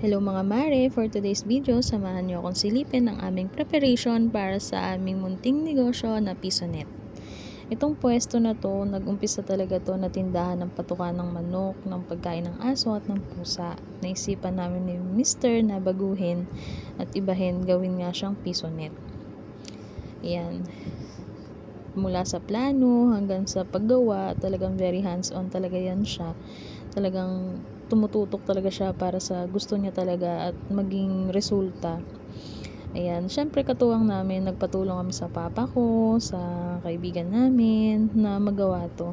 Hello mga mare, for today's video, samahan niyo akong silipin ang aming preparation para sa aming munting negosyo na Pisonet. Itong pwesto na to, nag-umpisa talaga to na tindahan ng patukan ng manok, ng pagkain ng aso at ng pusa. Naisipan namin ni Mr. na baguhin at ibahin, gawin nga siyang Pisonet. Ayan. Mula sa plano hanggang sa paggawa, talagang very hands-on talaga yan siya. Talagang tumututok talaga siya para sa gusto niya talaga at maging resulta. Ayan, syempre katuwang namin, nagpatulong kami sa papa ko, sa kaibigan namin na magawa to.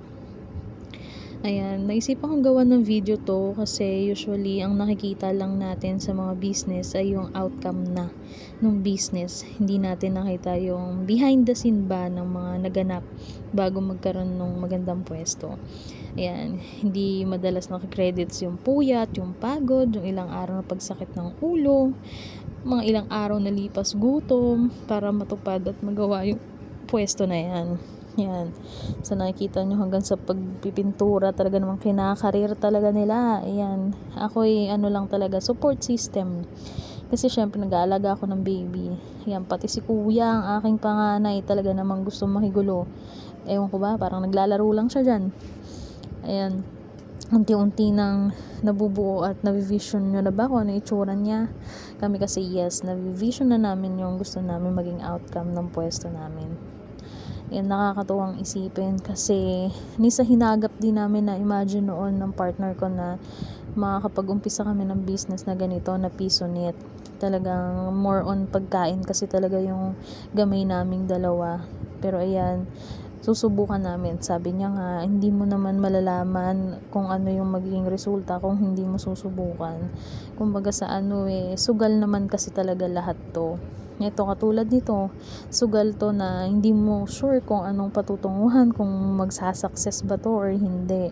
Ayan, naisipan kong gawa ng video to kasi usually ang nakikita lang natin sa mga business ay yung outcome na ng business. Hindi natin nakita yung behind the scene ba ng mga naganap bago magkaroon ng magandang pwesto. Ayan, hindi madalas nakikredits yung puyat, yung pagod, yung ilang araw na pagsakit ng ulo, mga ilang araw na lipas gutom para matupad at magawa yung pwesto na yan. Yan. So nakikita nyo hanggang sa pagpipintura talaga namang kinakarir talaga nila. Ayan. Ako'y lang talaga, support system. Kasi syempre nag-aalaga ako ng baby. Ayan, pati si kuya, ang aking panganay, talaga namang gusto makigulo. Ewan ko ba, parang naglalaro lang siya dyan. Ayan. Unti-unti nang nabubuo at navivision nyo na ba kung ano itsura niya. Kami kasi yes, navivision na namin yung gusto namin maging outcome ng pwesto namin. Yan, nakakatuwang isipin kasi nisa hinagap din namin na imagine noon ng partner ko na makakapag-umpisa kami ng business na ganito na Pisonet. Talagang more on pagkain kasi talaga yung gamay naming dalawa. Pero ayan, susubukan namin. Sabi niya nga, hindi mo naman malalaman kung ano yung magiging resulta kung hindi mo susubukan. Kumbaga sa sugal naman kasi talaga lahat to. Ito, katulad nito, sugal to na hindi mo sure kung anong patutunguhan, kung magsasucess ba to or hindi.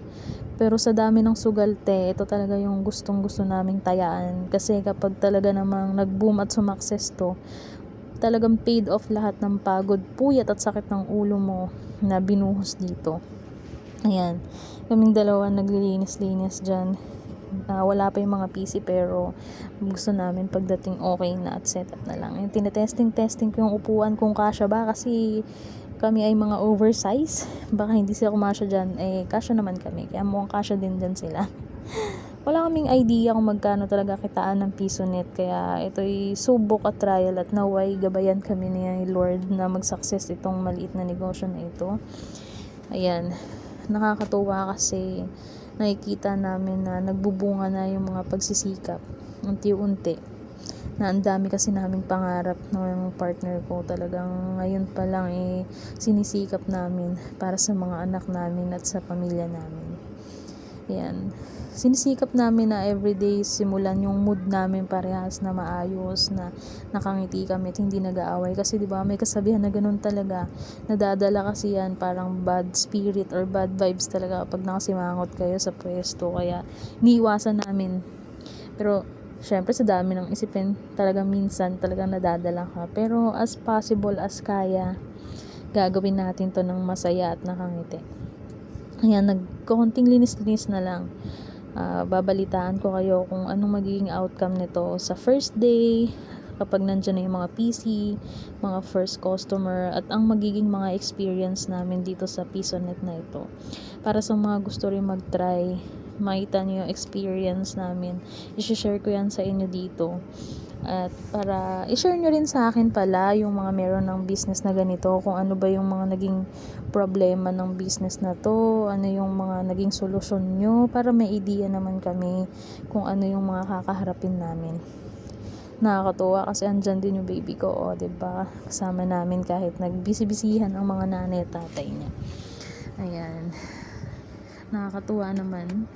Pero sa dami ng sugal ito talaga yung gustong gusto naming tayaan. Kasi kapag talaga namang nag-boom at sumakses to, talagang paid off lahat ng pagod, puyat at sakit ng ulo mo na binuhos dito. Ayan, kaming dalawa naglilinis-linis dyan. Wala pa yung mga PC pero gusto namin pagdating okay na at setup na lang. Yung tinetesting ko yung upuan kung kasya ba kasi kami ay mga oversize. Baka hindi sila kumasya dyan, kasya naman kami. Kaya mukhang kasya din dyan sila. Wala kaming idea kung magkano talaga kitaan ng Pisonet. Kaya ito'y subok at trial at naway gabayan kami ni Lord na mag-success itong maliit na negosyo na ito. Ayan, nakakatuwa kasi nakikita namin na nagbubunga na yung mga pagsisikap unti-unti, na ang dami kasi naming pangarap ng partner ko. Talagang ngayon pa lang sinisikap namin para sa mga anak namin at sa pamilya namin. Yan, sinisikap namin na everyday simulan yung mood namin parehas na maayos, na nakangiti kami at hindi nag-aaway. Kasi diba may kasabihan na ganun talaga, nadadala kasi yan parang bad spirit or bad vibes talaga kapag nakasimangot kayo sa pwesto. Kaya niiwasan namin. Pero syempre sa dami ng isipin talaga minsan talaga nadadala ka. Pero as possible as kaya, gagawin natin to ng masaya at nakangiti. Ayan, nagkonting linis-linis na lang. Babalitaan ko kayo kung anong magiging outcome nito sa first day, kapag nandyan na yung mga PC, mga first customer, at ang magiging mga experience namin dito sa Pisonet na ito. Para sa mga gusto rin mag-try, makita nyo yung experience namin, i-share ko yan sa inyo dito. At para i-share nyo rin sa akin pala yung mga meron ng business na ganito, kung ano ba yung mga naging problema ng business na to, ano yung mga naging solusyon nyo, para may idea naman kami kung ano yung mga kakaharapin namin. Nakakatuwa kasi andyan din yung baby ko, diba? Kasama namin kahit nagbisi-bisihan ang mga nanay at tatay niya. Ayan, nakakatuwa naman.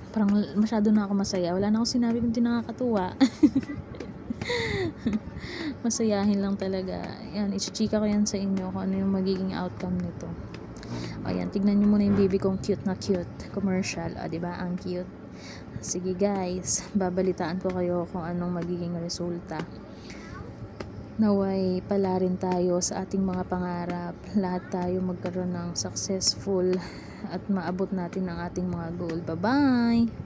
Parang masyado na ako masaya. Wala na ako sinabi kung di nakakatuwa. Masayahin lang talaga. Yan, ichichika ko yan sa inyo kung ano yung magiging outcome nito. Ayan, tignan nyo muna yung baby kong cute na cute. Commercial. Diba? Ang cute. Sige guys, babalitaan ko kayo kung anong magiging resulta. Naway pala rin tayo sa ating mga pangarap. Lahat tayo magkaroon ng successful at maabot natin ang ating mga goal. Bye-bye!